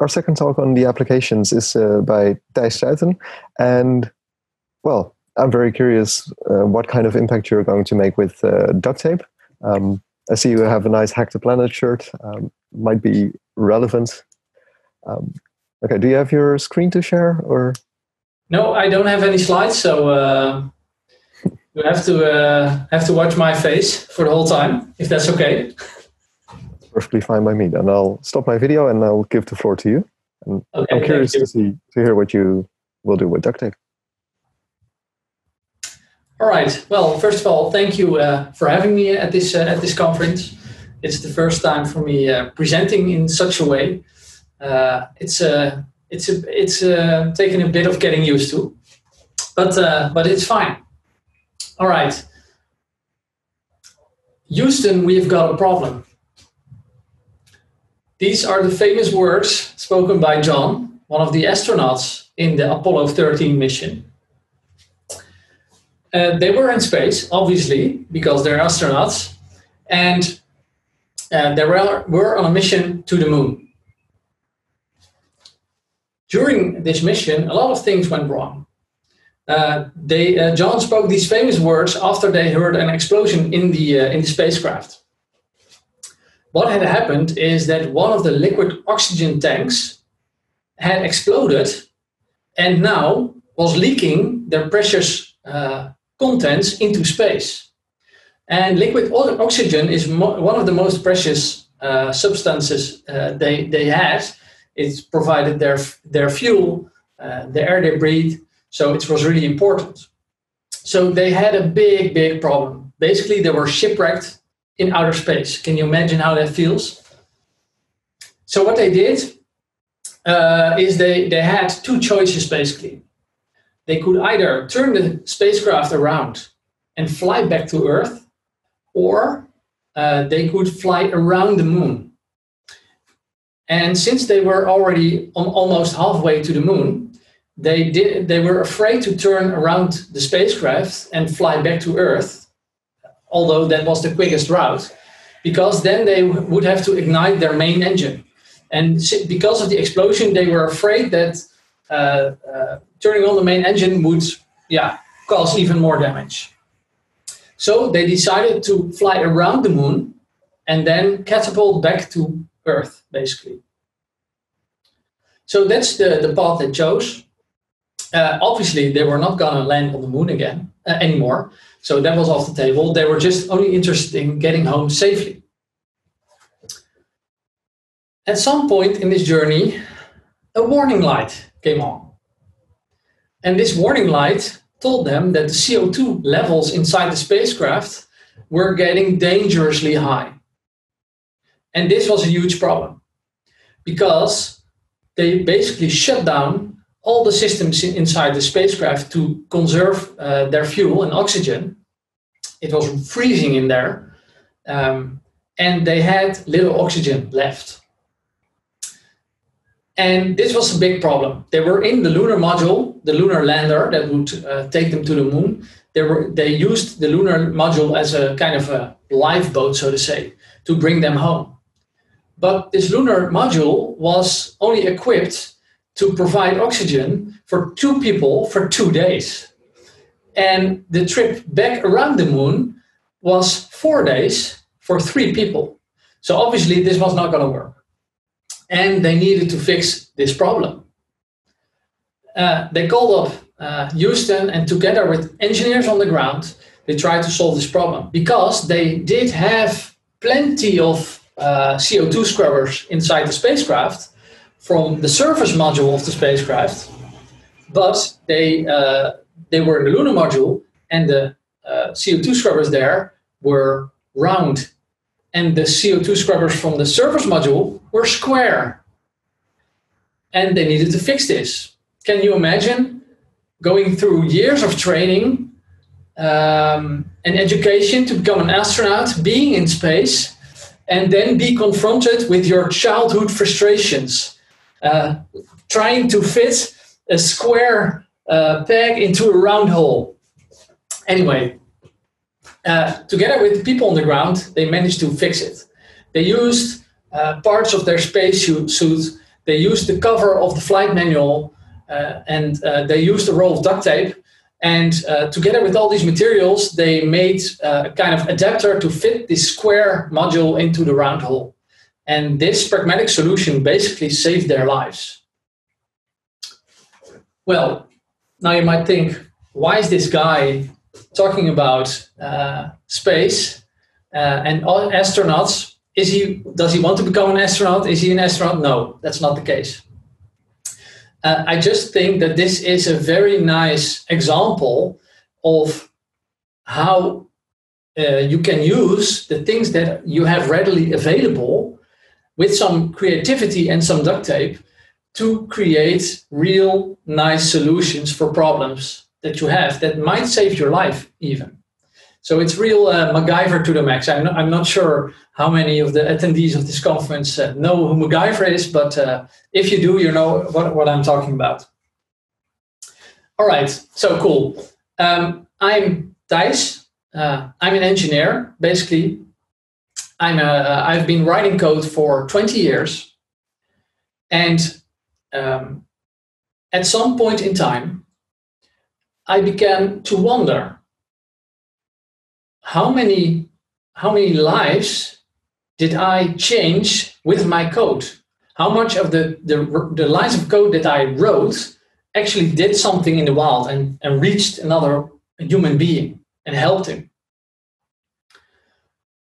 Our second talk on the applications is by Thijs Suijten. And, well, I'm very curious what kind of impact you're going to make with duct tape. I see you have a nice Hack the Planet shirt. Might be relevant. Okay, do you have your screen to share? Or? No, I don't have any slides, so you have to watch my face for the whole time, if that's okay. Perfectly fine by me. Then I'll stop my video and I'll give the floor to you. And okay, I'm curious to hear what you will do with duct tape. All right. Well, first of all, thank you for having me at this conference. It's the first time for me presenting in such a way. It's taken a bit of getting used to, but it's fine. All right. Houston, we've got a problem. These are the famous words spoken by John, one of the astronauts in the Apollo 13 mission. They were in space, obviously, because they're astronauts, and they were on a mission to the moon. During this mission, a lot of things went wrong. John spoke these famous words after they heard an explosion in the spacecraft. What had happened is that one of the liquid oxygen tanks had exploded and now was leaking their precious contents into space. And liquid oxygen is one of the most precious substances they had. It provided their fuel, the air they breathe, so it was really important. So they had a big problem. Basically, they were shipwrecked in outer space. Can you imagine how that feels? So what they did is they had two choices, basically. They could either turn the spacecraft around and fly back to Earth, or they could fly around the moon. And since they were already almost halfway to the moon, they were afraid to turn around the spacecraft and fly back to Earth, although that was the quickest route, because then they would have to ignite their main engine. And because of the explosion, they were afraid that turning on the main engine would cause even more damage. So they decided to fly around the moon and then catapult back to Earth, basically. So that's the path they chose. Obviously, they were not going to land on the moon anymore. So that was off the table. They were just only interested in getting home safely. At some point in this journey, a warning light came on. And this warning light told them that the CO2 levels inside the spacecraft were getting dangerously high. And this was a huge problem because they basically shut down all the systems inside the spacecraft to conserve their fuel and oxygen. It was freezing in there, and they had little oxygen left. And this was a big problem. They were in the lunar module, the lunar lander that would take them to the moon. They used the lunar module as a kind of a lifeboat, so to say, to bring them home. But this lunar module was only equipped to provide oxygen for 2 people for 2 days. And the trip back around the moon was 4 days for 3 people. So obviously this was not going to work. And they needed to fix this problem. They called up Houston, and together with engineers on the ground, they tried to solve this problem because they did have plenty of CO2 scrubbers inside the spacecraft from the surface module of the spacecraft, but they were in the lunar module, and the CO2 scrubbers there were round, and the CO2 scrubbers from the surface module were square. And they needed to fix this. Can you imagine going through years of training and education to become an astronaut, being in space, and then be confronted with your childhood frustrations, trying to fit a square peg into a round hole? Anyway, together with the people on the ground, they managed to fix it. They used parts of their space suit They used the cover of the flight manual and they used a roll of duct tape. And together with all these materials, they made a kind of adapter to fit this square module into the round hole. And this pragmatic solution basically saved their lives. Well, now you might think, why is this guy talking about space and astronauts? Does he want to become an astronaut? Is he an astronaut? No, that's not the case. I just think that this is a very nice example of how you can use the things that you have readily available with some creativity and some duct tape to create real nice solutions for problems that you have that might save your life even. So it's real MacGyver to the max. I'm not sure how many of the attendees of this conference know who MacGyver is, but if you do, you know what I'm talking about. All right, so cool. I'm Thijs. I'm an engineer, basically. I've been writing code for 20 years. And at some point in time, I began to wonder, how many lives did I change with my code? How much of the lines of code that I wrote actually did something in the wild and reached another human being and helped him?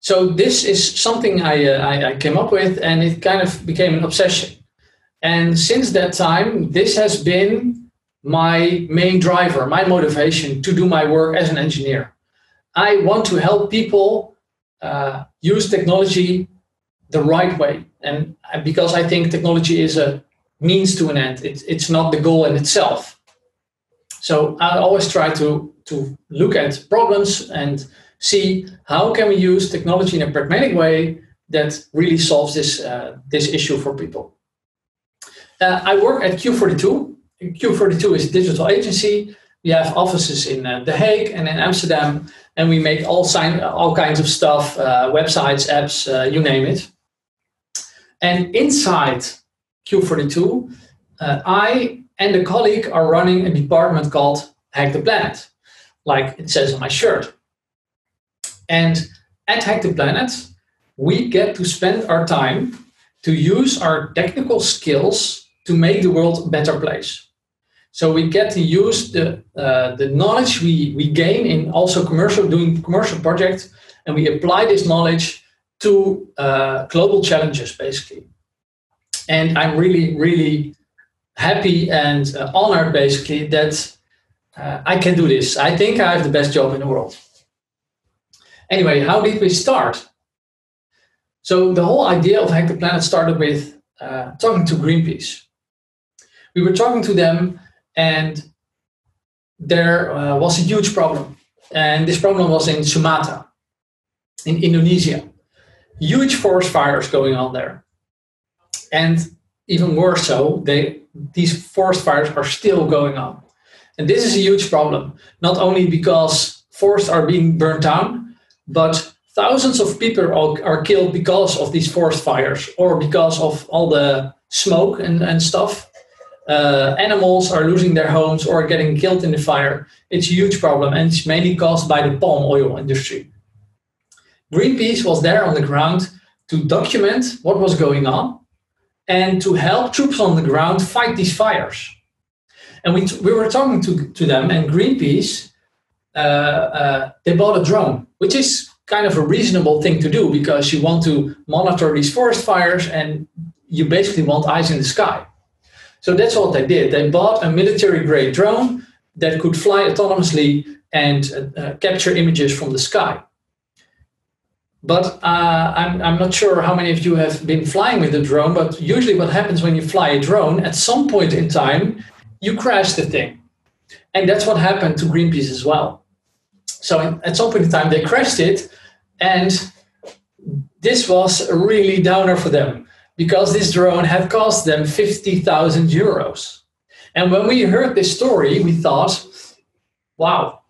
So this is something I came up with, and it kind of became an obsession. And since that time, this has been my main driver, my motivation to do my work as an engineer. I want to help people use technology the right way. And because I think technology is a means to an end, it's not the goal in itself. So I always try to look at problems and see how can we use technology in a pragmatic way that really solves this issue for people. I work at Q42. Q42 is a digital agency. We have offices in The Hague and in Amsterdam, and we make all kinds of stuff, websites, apps, you name it. And inside Q42, I and a colleague are running a department called Hack the Planet, like it says on my shirt. And at Hack the Planet, we get to spend our time to use our technical skills to make the world a better place. So we get to use the knowledge we gain in also doing commercial projects, and we apply this knowledge to global challenges, basically. And I'm really, really happy and honored, basically, that I can do this. I think I have the best job in the world. Anyway, how did we start? So the whole idea of Hack the Planet started with talking to Greenpeace. We were talking to them, and there was a huge problem. And this problem was in Sumatra, in Indonesia. Huge forest fires going on there. And even worse so, these forest fires are still going on. And this is a huge problem, not only because forests are being burnt down, but thousands of people are killed because of these forest fires or because of all the smoke and stuff. Animals are losing their homes or getting killed in the fire. It's a huge problem, and it's mainly caused by the palm oil industry. Greenpeace was there on the ground to document what was going on and to help troops on the ground fight these fires. And we were talking to them, and Greenpeace, they bought a drone, which is kind of a reasonable thing to do because you want to monitor these forest fires and you basically want eyes in the sky. So that's what they did. They bought a military-grade drone that could fly autonomously and capture images from the sky. But I'm not sure how many of you have been flying with a drone, but usually what happens when you fly a drone, at some point in time, you crash the thing. And that's what happened to Greenpeace as well. So at some point in time, they crashed it, and this was a really downer for them, because this drone had cost them 50,000 euros. And when we heard this story, we thought, wow,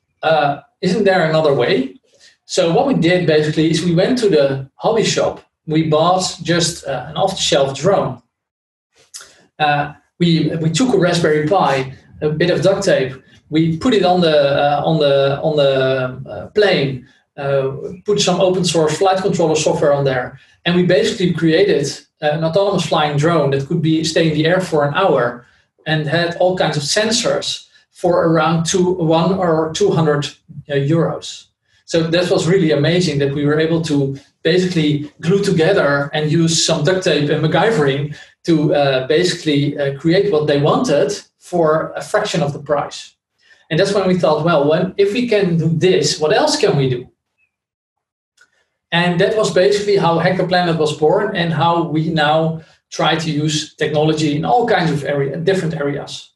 isn't there another way? So what we did basically is we went to the hobby shop. We bought just an off-the-shelf drone. We took a Raspberry Pi, a bit of duct tape. We put it on the plane. Put some open source flight controller software on there, and we basically created an autonomous flying drone that could stay in the air for an hour and had all kinds of sensors for around 1 or 200 euros. So that was really amazing that we were able to basically glue together and use some duct tape and MacGyvering to basically create what they wanted for a fraction of the price. And that's when we thought, well, if we can do this, what else can we do? And that was basically how Hack the Planet was born, and how we now try to use technology in all kinds of different areas.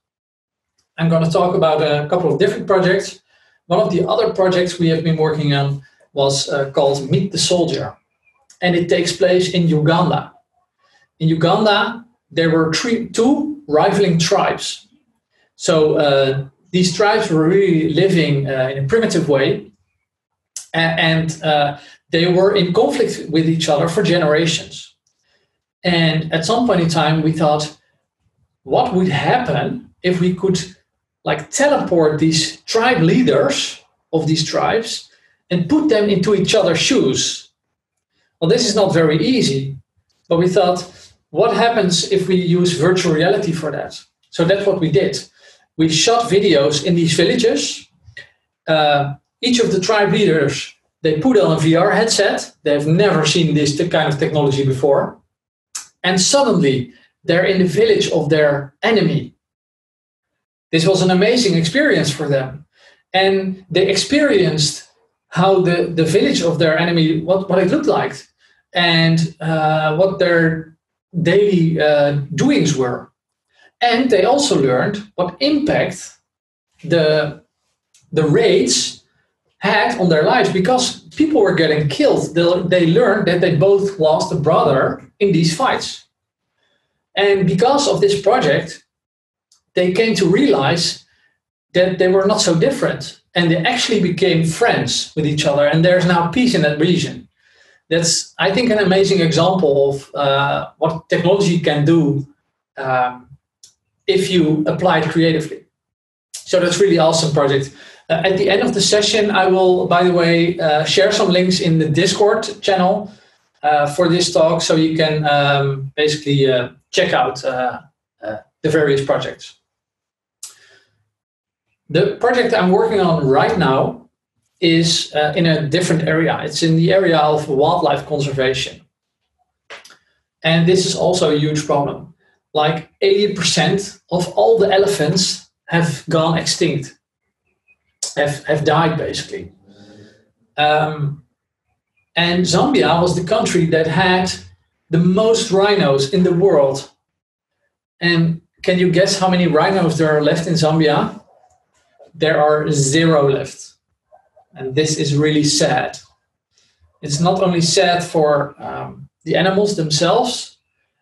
I'm going to talk about a couple of different projects. One of the other projects we have been working on was called Meet the Soldier. And it takes place in Uganda. In Uganda, there were two rivaling tribes. So these tribes were really living in a primitive way. And they were in conflict with each other for generations. And at some point in time, we thought, what would happen if we could teleport these tribe leaders of these tribes and put them into each other's shoes? Well, this is not very easy, but we thought, what happens if we use virtual reality for that? So that's what we did. We shot videos in these villages. Each of the tribe leaders, they put on a VR headset. They've never seen this kind of technology before. And suddenly, they're in the village of their enemy. This was an amazing experience for them. And they experienced how the village of their enemy, what it looked like, and what their daily doings were. And they also learned what impact the raids had on their lives, because people were getting killed. They learned that they both lost a brother in these fights. And because of this project, they came to realize that they were not so different. And they actually became friends with each other. And there's now peace in that region. That's, I think, an amazing example of what technology can do if you apply it creatively. So that's really awesome project. At the end of the session, I will, by the way, share some links in the Discord channel for this talk, so you can basically check out the various projects. The project I'm working on right now is in a different area. It's in the area of wildlife conservation. And this is also a huge problem. Like 80% of all the elephants have gone extinct. Have died, basically. And Zambia was the country that had the most rhinos in the world. And can you guess how many rhinos there are left in Zambia? There are 0 left. And this is really sad. It's not only sad for the animals themselves,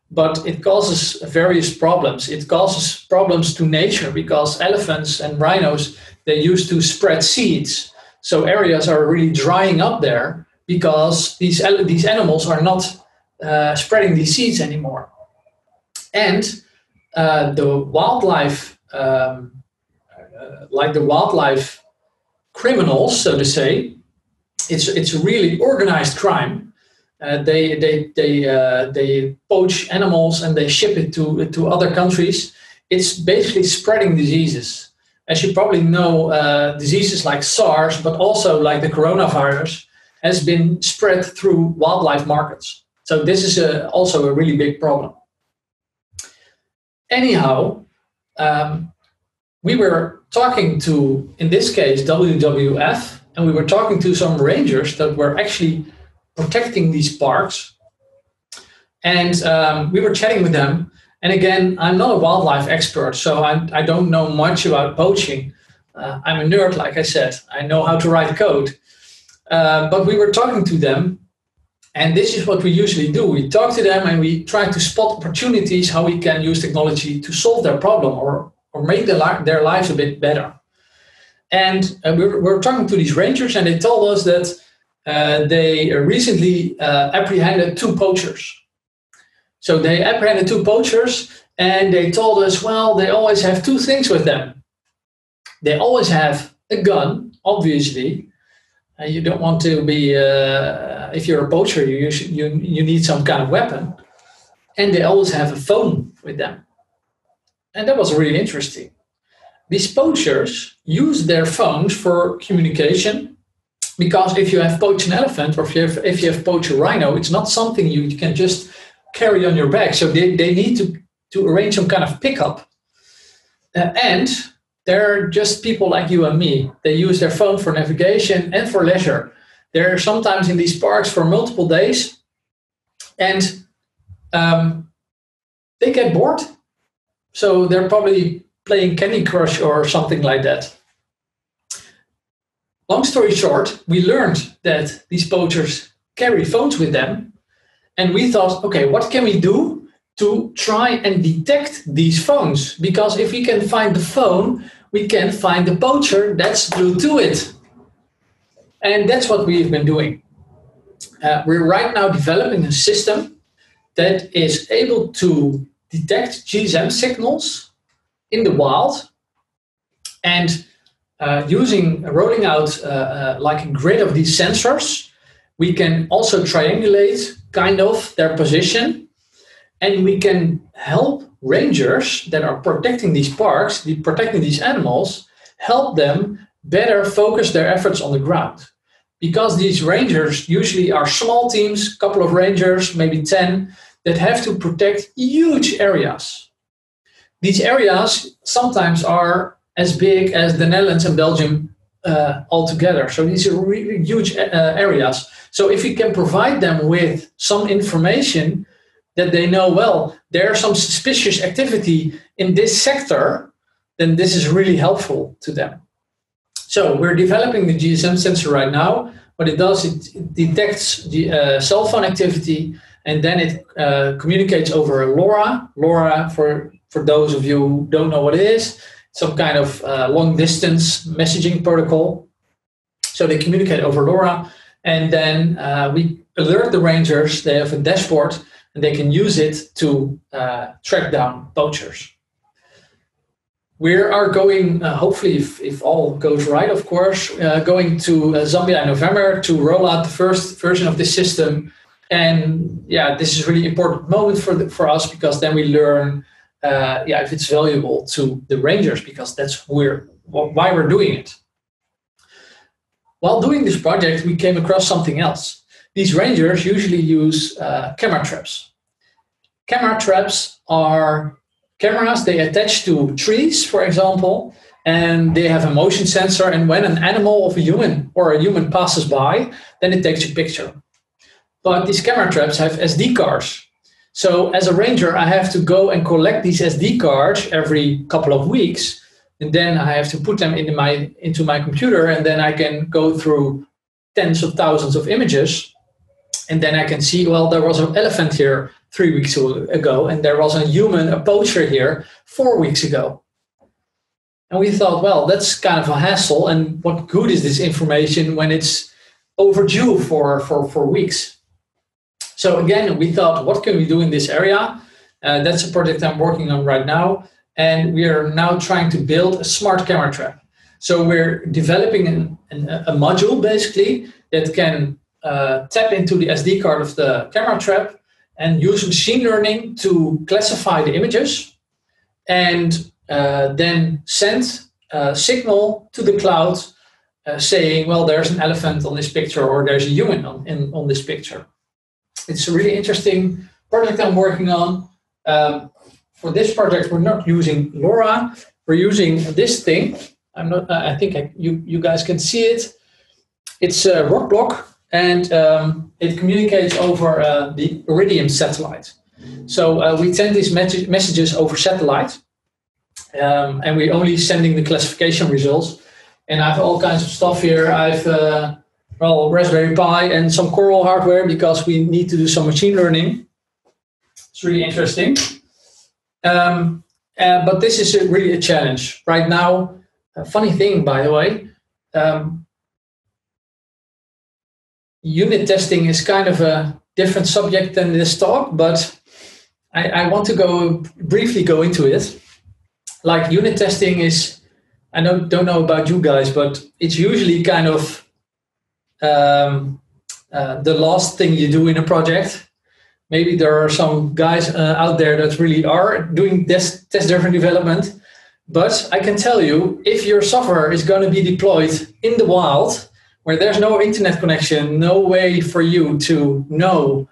but it causes various problems. It causes problems to nature, because elephants and rhinos, they used to spread seeds. So areas are really drying up there because these animals are not spreading these seeds anymore. And the wildlife, like the wildlife criminals, so to say, it's a really organized crime. They poach animals and they ship it to other countries. It's basically spreading diseases. As you probably know, diseases like SARS, but also like the coronavirus, has been spread through wildlife markets. So this is also a really big problem. Anyhow, we were talking to, in this case, WWF, and we were talking to some rangers that were actually protecting these parks. And we were chatting with them. And again, I'm not a wildlife expert, so I don't know much about poaching. I'm a nerd, like I said. I know how to write code. But we were talking to them, and this is what we usually do. We talk to them and we try to spot opportunities, how we can use technology to solve their problem or make their lives a bit better. And we were talking to these rangers, and they told us that they recently apprehended 2 poachers. So they apprehended 2 poachers, And they told us, well, they always have two things with them. They always have a gun, obviously. You don't want to be, if you're a poacher, you need some kind of weapon. And they always have a phone with them. And that was really interesting. These poachers use their phones for communication, because if you have poached an elephant, or if you have poached a rhino, it's not something you can just carry on your back. So they need to arrange some kind of pickup. And they're just people like you and me. They use their phone for navigation and for leisure. They're sometimes in these parks for multiple days, and they get bored. So they're probably playing Candy Crush or something like that. Long story short, we learned that these poachers carry phones with them. And we thought, okay, what can we do to try and detect these phones? Because if we can find the phone, we can find the poacher that's glued to it. And that's what we've been doing. We're right now developing a system that is able to detect GSM signals in the wild, and rolling out like a grid of these sensors, we can also triangulate kind of their position, and we can help rangers that are protecting these parks, protecting these animals, help them better focus their efforts on the ground. Because these rangers usually are small teams, couple of rangers, maybe 10, that have to protect huge areas. These areas sometimes are as big as the Netherlands and Belgium altogether. So these are really huge areas. So if we can provide them with some information that they know, well, there's some suspicious activity in this sector, then this is really helpful to them. So we're developing the GSM sensor right now. What it does, it detects the cell phone activity, and then it communicates over LoRa. LoRa, for those of you who don't know what it is, some kind of long-distance messaging protocol. So they communicate over LoRa, and then we alert the rangers. They have a dashboard, and they can use it to track down poachers. We are going, hopefully, if all goes right, of course, going to Zambia in November to roll out the first version of this system. And yeah, this is a really important moment for us, because then we learn if it's valuable to the rangers, because that's why we're doing it. While doing this project, we came across something else. These rangers usually use camera traps. Camera traps are cameras they attach to trees, for example, and they have a motion sensor. And when an animal of a human passes by, then it takes a picture. But these camera traps have SD cards. So as a ranger, I have to go and collect these SD cards every couple of weeks. And then I have to put them into my computer, and then I can go through tens of thousands of images. And then I can see, well, there was an elephant here 3 weeks ago, and there was a poacher here 4 weeks ago. And we thought, well, that's kind of a hassle. And what good is this information when it's overdue for weeks? So again, we thought, what can we do in this area? That's a project I'm working on right now. And we are now trying to build a smart camera trap. So we're developing a module, basically, that can tap into the SD card of the camera trap and use machine learning to classify the images, and then send a signal to the cloud saying, well, there's an elephant on this picture, or there's a human on this picture. It's a really interesting project I'm working on. For this project, we're not using LoRa. We're using this thing. I think you guys can see it. It's a rock block, and it communicates over the Iridium satellite. So we send these messages over satellite, and we're only sending the classification results. And I have all kinds of stuff here. I've Raspberry Pi and some Coral hardware, because we need to do some machine learning. It's really interesting. But this is really a challenge. Right now, a funny thing, by the way, unit testing is kind of a different subject than this talk, but I want to briefly go into it. Like unit testing is, I don't know about you guys, but it's usually kind of the last thing you do in a project. Maybe there are some guys out there that really are doing test-driven development. But I can tell you, if your software is going to be deployed in the wild, where there's no internet connection, no way for you to know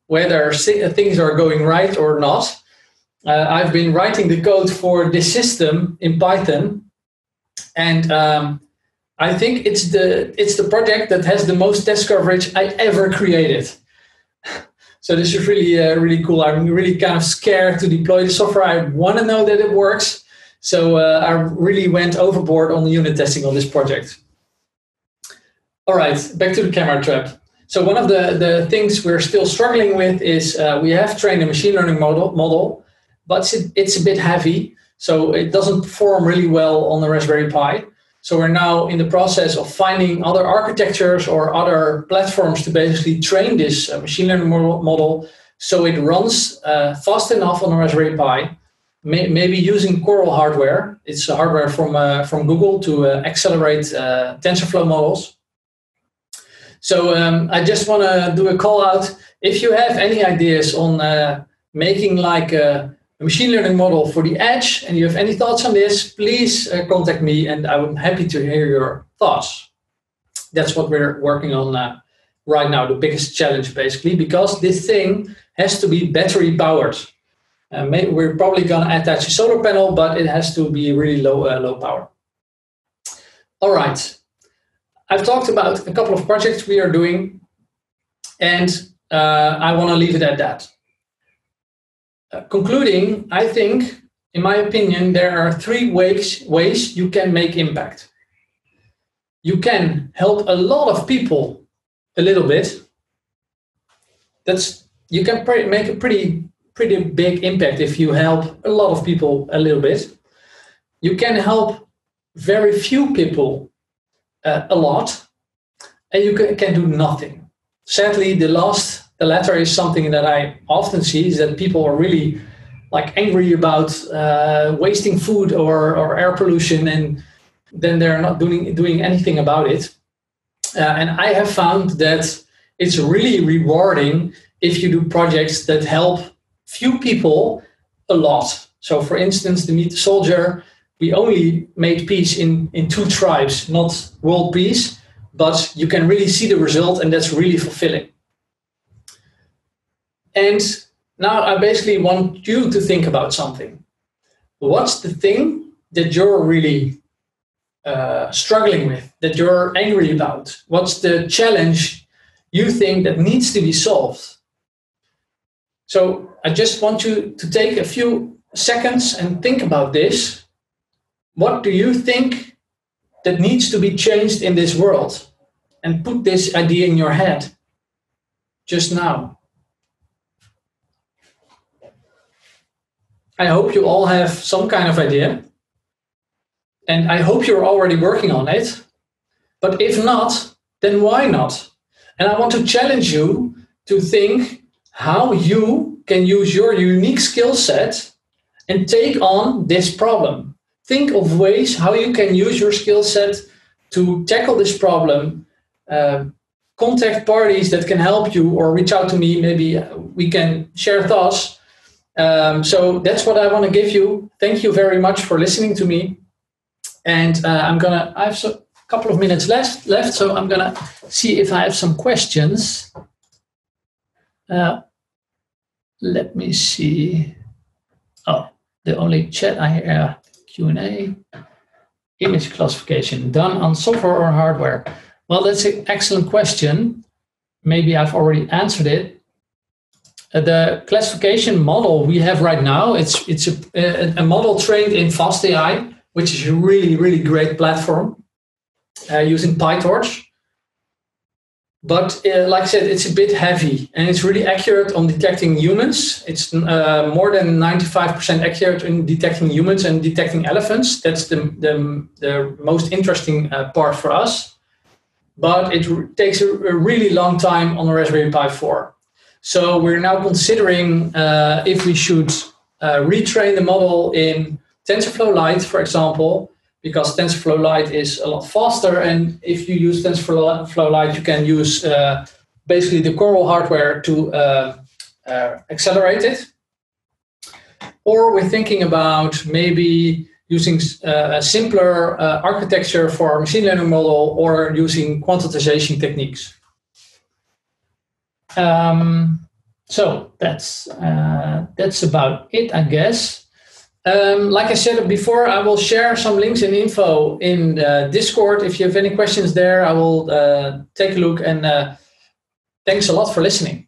whether things are going right or not. I've been writing the code for this system in Python, and I think it's the project that has the most test coverage I ever created. So this is really cool. I'm really kind of scared to deploy the software. I want to know that it works. So I really went overboard on the unit testing on this project. All right, back to the camera trap. So one of the things we're still struggling with is we have trained a machine learning model, but it's a bit heavy. So it doesn't perform really well on the Raspberry Pi. So we're now in the process of finding other architectures or other platforms to basically train this machine learning model so it runs fast enough on a Raspberry Pi, maybe using Coral hardware. It's hardware from Google to accelerate TensorFlow models. So I just want to do a call out. If you have any ideas on making like a machine learning model for the edge, and you have any thoughts on this, please contact me, and I'm happy to hear your thoughts. That's what we're working on right now, the biggest challenge basically, because this thing has to be battery powered. We're probably going to attach a solar panel, but it has to be really low power. All right. I've talked about a couple of projects we are doing, and I want to leave it at that. Concluding, I think, in my opinion, there are three ways you can make impact. You can help a lot of people a little bit. You can make a pretty big impact if you help a lot of people a little bit. You can help very few people a lot, and you can do nothing. Sadly, the latter is something that I often see, is that people are really like angry about wasting food or air pollution, and then they're not doing anything about it. And I have found that it's really rewarding if you do projects that help few people a lot. So for instance, the Meet the Soldier, we only made peace in 2 tribes, not world peace, but you can really see the result, and that's really fulfilling. And now I basically want you to think about something. What's the thing that you're really struggling with, that you're angry about? What's the challenge you think that needs to be solved? So I just want you to take a few seconds and think about this. What do you think that needs to be changed in this world? And put this idea in your head just now. I hope you all have some kind of idea. And I hope you're already working on it. But if not, then why not? And I want to challenge you to think how you can use your unique skill set and take on this problem. Think of ways how you can use your skill set to tackle this problem. Contact parties that can help you, or reach out to me. Maybe we can share thoughts. So that's what I want to give you. Thank you very much for listening to me. And I have a couple of minutes left, so I'm gonna see if I have some questions. Let me see. Oh, the only chat I hear, Q&A. Image classification done on software or hardware? Well, that's an excellent question. Maybe I've already answered it. The classification model we have right now, it's a model trained in FastAI, which is a really, really great platform using PyTorch. But like I said, it's a bit heavy, and it's really accurate on detecting humans. It's more than 95% accurate in detecting humans and detecting elephants. That's the most interesting part for us. But it takes a really long time on the Raspberry Pi 4. So we're now considering if we should retrain the model in TensorFlow Lite, for example, because TensorFlow Lite is a lot faster. And if you use TensorFlow Lite, you can use basically the Coral hardware to accelerate it. Or we're thinking about maybe using a simpler architecture for our machine learning model, or using quantization techniques. So that's about it, I guess. Like I said before, I will share some links and info in Discord. If you have any questions there, I will take a look. And thanks a lot for listening.